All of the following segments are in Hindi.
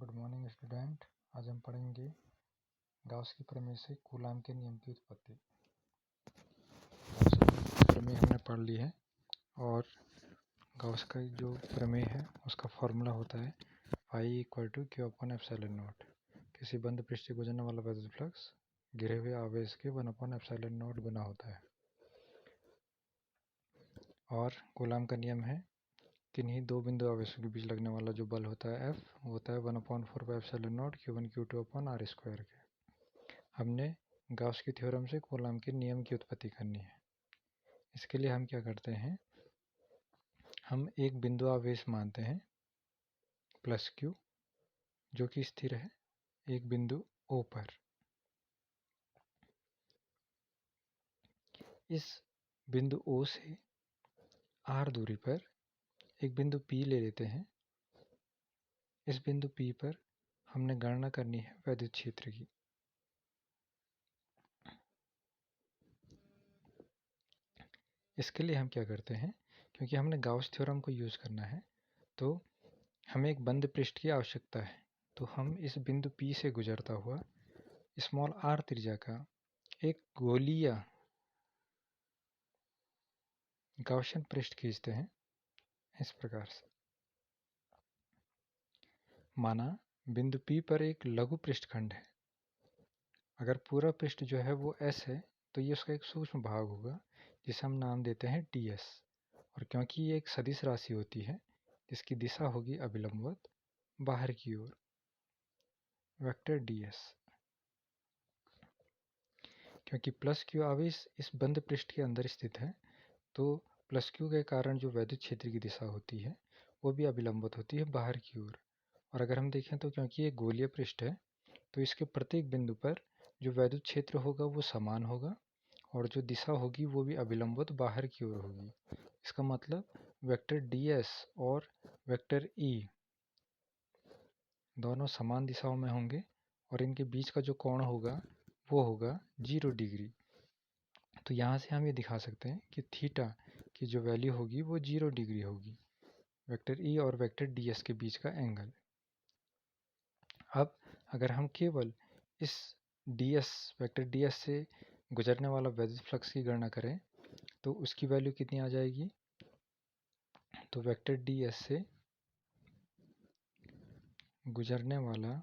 Good morning student. आज हम पढ़ेंगे गाउस की प्रमेय से कूलाम के नियम की उत्पत्ति। गाउस की प्रमेय हमने पढ़ ली है और गाउस का जो प्रमेय है उसका फॉर्मूला होता है phi equal to Q upon epsilon naught. किसी बंद पृष्ठ से गुजरने वाला विद्युत फ्लक्स गिरे हुए आवेश के 1 अपॉन एप्सिलॉन नॉट गुना होता है। और कूलाम का नियम है किन्हीं दो बिंदु आवेशों के बीच लगने वाला जो बल होता है F होता है 1/4 pi epsilon not Q1 Q2 upon R square के। हमने गाउस की थ्योरम से कूलाम के नियम की उत्पत्ति करनी है। इसके लिए हम क्या करते हैं, हम एक बिंदु आवेश मानते हैं प्लस Q जो कि स्थिर है एक बिंदु O पर। इस बिंदु O से R दूरी पर एक बिंदु P ले लेते हैं। इस बिंदु P पर हमने गणना करनी है विद्युत क्षेत्र की। इसके लिए हम क्या करते हैं, क्योंकि हमने गाउस थ्योरम को यूज़ करना है तो हमें एक बंद पृष्ठ की आवश्यकता है। तो हम इस बिंदु P से गुजरता हुआ स्मॉल r त्रिज्या का एक गोलीय गाउसियन पृष्ठ खींचते हैं इस प्रकार से। माना बिंदु P पर एक लघु पृष्ठखंड है। अगर पूरा पृष्ठ जो है वो S है तो ये उसका एक सूक्ष्म भाग होगा जिसे हम नाम देते हैं ds। और क्योंकि ये एक सदिश राशि होती है जिसकी दिशा होगी अभिलंबवत बाहर की ओर, वेक्टर ds। क्योंकि प्लस Q आवेश इस बंद पृष्ठ के अंदर स्थित है तो प्लस Q के कारण जो विद्युत क्षेत्र की दिशा होती है वो भी अभिलंबित होती है बाहर की ओर। और अगर हम देखें तो क्योंकि ये गोलीय पृष्ठ है तो इसके प्रत्येक बिंदु पर जो विद्युत क्षेत्र होगा वो समान होगा और जो दिशा होगी वो भी अभिलंबित बाहर की ओर होगी। इसका मतलब वेक्टर ds और वेक्टर E दोनों समान दिशाओं में होंगे और इनके बीच का जो कोण होगा वो होगा 0 डिग्री। तो यहाँ से हम ये दिखा सकते हैं कि थीटा की जो वैल्यू होगी वो 0 डिग्री होगी, वेक्टर E और वेक्टर ds के बीच का एंगल। अब अगर हम केवल इस ds वेक्टर ds से गुजरने वाला विद्युत फ्लक्स की गणना करें तो उसकी वैल्यू कितनी आ जाएगी, तो वेक्टर ds से गुजरने वाला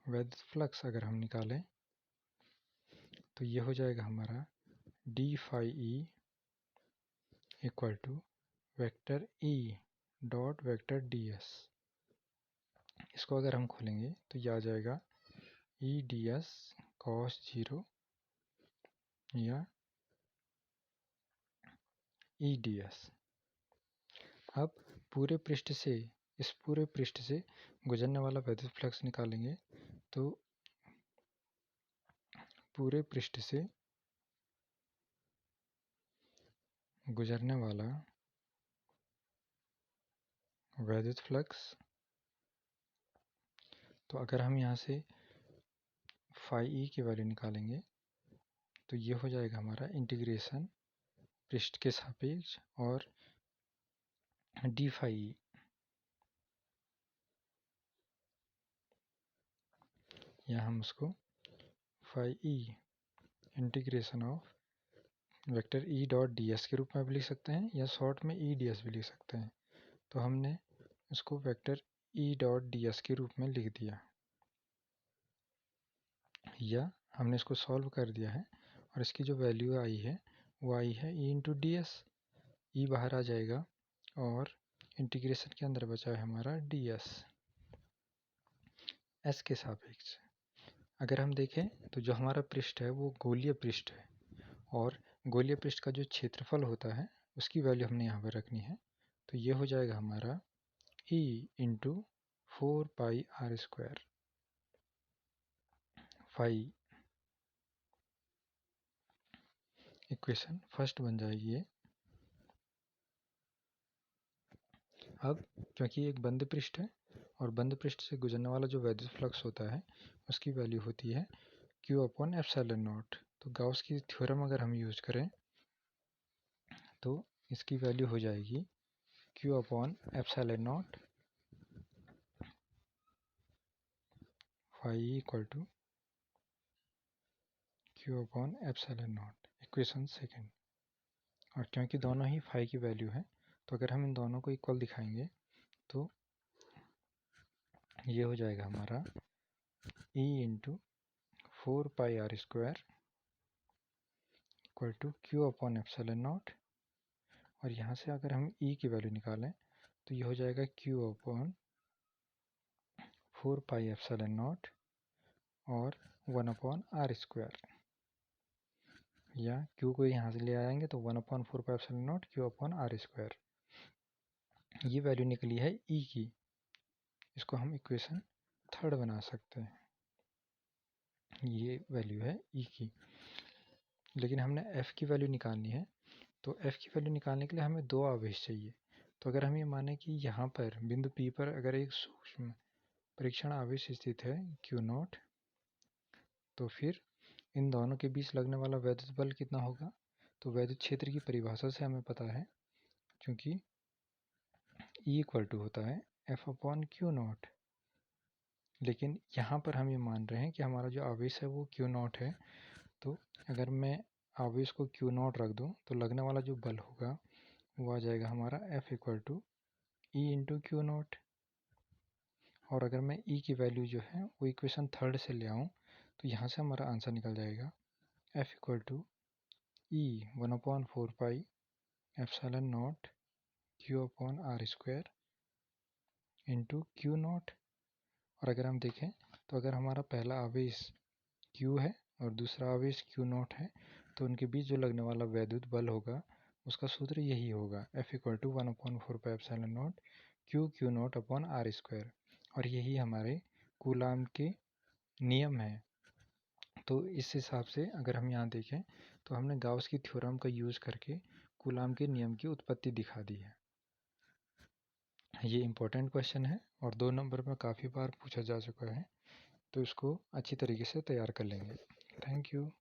विद्युत फ्लक्स अगर हम निकालें तो ये हो जाएगा हमारा d phi e equal to vector E dot vector ds। इसको अगर हम खोलेंगे तो ये आ जाएगा E ds cos 0 या E ds। अब पूरे पृष्ठ से इस पूरे पृष्ठ से गुजरने वाला विद्युत फ्लक्स निकालेंगे तो पूरे पृष्ठ से गुजरने वाला विद्युत फ्लक्स, तो अगर हम यहाँ से फाई ई की वैल्यू निकालेंगे तो ये हो जाएगा हमारा इंटीग्रेशन पृष्ठ के सापेक्ष और डी फाई ई। यहाँ हम उसको phi E integration of vector E dot D S के रूप में भी लिख सकते हैं या शॉर्ट में ई डी एस भी लिख सकते हैं। तो हमने इसको vector E dot D S के रूप में लिख दिया या हमने इसको सॉल्व कर दिया है और इसकी जो वैल्यू आई है वो आई है ई इंटू डी एस। ई बाहर आ जाएगा और इंटीग्रेशन के अंदर बचा है हमारा डी एस एस के सापेक्ष। अगर हम देखें तो जो हमारा पृष्ठ है वो गोलीय पृष्ठ है और गोलीय पृष्ठ का जो क्षेत्रफल होता है उसकी वैल्यू हमने यहाँ पर रखनी है। तो ये हो जाएगा हमारा E into 4 pi R square phi. Equation first बन जाएगी ये। अब क्योंकि एक बंद पृष्ठ है और बंद पृष्ठ से गुजरने वाला जो विद्युत फ्लक्स होता है उसकी वैल्यू होती है Q अपॉन एप्सिलॉन नॉट। तो गाउस की थ्योरम अगर हम यूज करें तो इसकी वैल्यू हो जाएगी Q upon epsilon naught phi equal to Q upon epsilon naught, equation second. और क्योंकि दोनों ही फाई की वैल्यू है तो अगर हम इन दोनों को इक्वल दिखाएंगे तो ये हो जाएगा हमारा E into 4πr² equal to Q upon epsilon naught, और यहाँ से अगर हम E की वैल्यू निकालें तो ये हो जाएगा Q अपॉन 4π नॉट और 1/r², या Q को यहाँ से ले आएंगे तो 1/4π नॉट Q अपॉन r²। ये वैल्यू निकली है E की, इसको हम इक्वेशन थर्ड बना सकते हैं। ये वैल्यू है E की, लेकिन हमने F की वैल्यू निकालनी है। तो F की वैल्यू निकालने के लिए हमें दो आवेश चाहिए। तो अगर हम ये माने कि यहाँ पर बिंदु P पर अगर एक सूक्ष्म परीक्षण आवेश स्थित है Q0, तो फिर इन दोनों के बीच लगने वाला वैद्युत बल कितना होगा? तो वैद्युत क्षेत्र की परिभाषा से हमें पता है, क्योंकि E इक्वल टू होता है F अपॉन Q0। लेकिन यहाँ पर हम ये मान रहे हैं कि हमारा जो आवेश है वो Q0 है, तो अगर मैं आवेश को Q0 रख दूँ तो लगने वाला जो बल होगा वो आ जाएगा हमारा F equal to E into Q0। और अगर मैं E की वैल्यू जो है वो इक्वेशन थर्ड से ले आऊँ तो यहाँ से हमारा आंसर निकल जाएगा F equal to E 1/4π epsilon naught Q upon r² into Q0। और अगर हम देखें तो अगर हमारा पहला आवेश Q है और दूसरा आवेश Q0 है तो उनके बीच जो लगने वाला वैद्युत बल होगा उसका सूत्र यही होगा, F equal to 1/4π epsilon naught Q0 upon r²। और यही हमारे कूलाम के नियम है। तो इस हिसाब से अगर हम यहाँ देखें तो हमने गाउस की थ्योरम का यूज़ करके कूलाम के नियम की उत्पत्ति दिखा दी है। ये इम्पोर्टेंट क्वेश्चन है और 2 नंबर में काफ़ी बार पूछा जा चुका है, तो इसको अच्छी तरीके से तैयार कर लेंगे। Thank you.